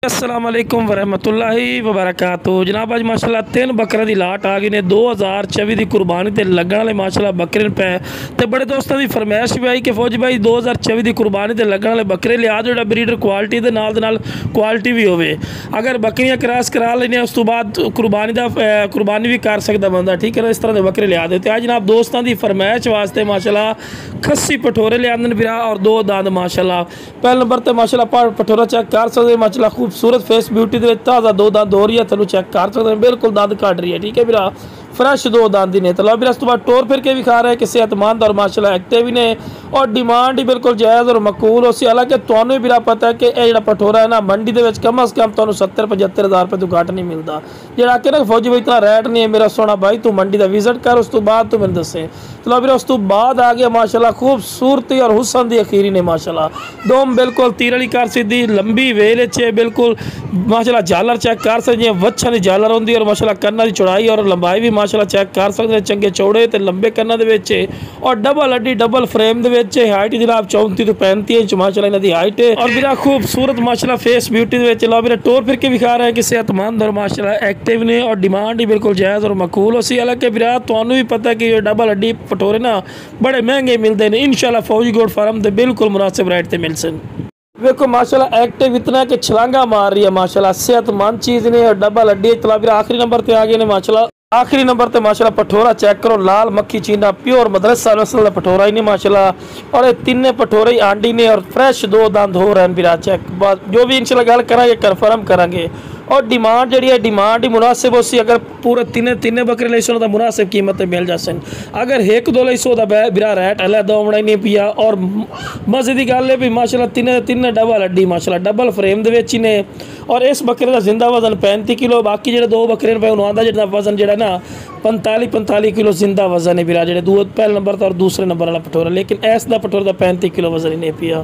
अस्सलाम वालेकुम वरहमतुल्लाहि वबरकातुहू। जनाब अज माशाल्लाह 3 बकरे की लाट आ गई ने 2024 की कुर्बानी ते लगन वाले माशाल्लाह बकरे पे ते बड़े दोस्तों की फरमाइश भी आई कि फौजी भाई 2024 की कुर्बानी ते लगन वाले बकरे लिया जो ब्रीडर क्वालिटी के नाल क्वालिटी भी होवे। अगर बकरियां क्रॉस करा लेने उस तो बाद कुर्बानी भी कर सकता बंदा, ठीक है ना। इस तरह के बकरे लिया देते आज जनाब दोस्तों की फरमाइश वास्ते माशाल्लाह खस्सी पठोरे लिया बिरा और 2 दांद माशाल्लाह। पहले नंबर पर माशाल्लाह पठोरा चेक कर सकते माशाल्लाह खूबसूरत फेस ब्यूटी के ताज़ा 2 दांत हो रही है, थोड़ा चेक कर सकते हैं बिल्कुल दांत काट रही है, ठीक है बिरा फ्रैश 2 दांत ने। तो बिरा उस तो बाद टोर फिर के भी खा रहे हैं कि सेहतमंद और माशाल्लाह एक्टिव भी ने और डिमांड ही बिल्कुल जायज़ और मकबूल उसी। हालांकि तुम्हें भी पता है कि यह पठोरा है ना मंडी के कम अज़ कम तुम्हें 70-75 हज़ार रुपये तो घट नहीं मिलता। जो कि ना फौजी भाई इतना रेट नहीं है मेरा सोना भाई, तू मंडी का विजिट कर उस तो बाद तू मैंने दसे। चलो फिर उस तो बाद आ गया माशाल्लाह खूबसूरती और हुसन की अखीरी ने माशाल्लाह दोम बिल्कुल तीरली कर सीधी लंबी वेल चे बिल्कुल माशाल्लाह झालर चेक कर सकते हैं वच्छा की झालर होंगी और माशाल्लाह कन्ना की चौड़ाई और लंबाई भी माशाल्लाह चेक कर सकते हैं चंगे चौड़े तो लंबे कन्ना के और डबल अड्डी डबल फ्रेम के हाइट जनाब 34 तो 35 इंच माशाल्लाह इन्हों की हाइट है और बिरा खूबसूरत माशाल्लाह फेस ब्यूटी लो मेरा टोर फिर के भी खा रहे हैं कि सेहतमंद और माशाल्लाह एक्टिव ने और डिमांड ही बिल्कुल जायज़ और मकबूल उसी। हालांकि बिरा तुम्हें भी पता है कि डबल अड्डी पटोरे ना बड़े महंगे मिलते हैं, इंशाल्लाह फौजी गोट फार्म से बिल्कुल मुनासिब रेट से मिल सन। देखो माशाल्लाह एक्टिव इतना कि छलांगा मार रही है माशाल्लाह सेहतमंद चीज़ ने और डबल अड्डी। चला फिर आखिरी नंबर पे आ गए ने माशाल्लाह आखिरी नंबर पे माशाल्लाह पठोरा चेक करो लाल मक्खी चीना प्योर मदरसा नस्ल का पठोरा ही ने माशाल्लाह और ये तीन पठोरे आंडी ने और फ्रैश 2 दांत हो रहे हैं बिरा चेक जो भी इंशाल्लाह गल करेंगे कन्फर्म करेंगे और डिमांड जी है डिमांड ही मुनासिब उसी। अगर पूरे तीन बकरे ले सो तो मुनासिब कीमत मिल जासन। अगर एक 2 ले सो बिरा रेट अलहदा होना ही नहीं पिया और मजे की गल है भी माशाल्लाह तीन डबल अड्डी माशाल्लाह डबल फ्रेम ही ने और इस बकरे का जिंदा वजन 35 किलो बाकी जो 2 बकरे पे उन्होंने जो वजन जो ना 45 किलो जिंदा वजन है बिरा जो पहले नंबर और दूसरे नंबर वाला पठोरा, लेकिन ऐसा पठोरा 35 किलो वजन ही नहीं पिया।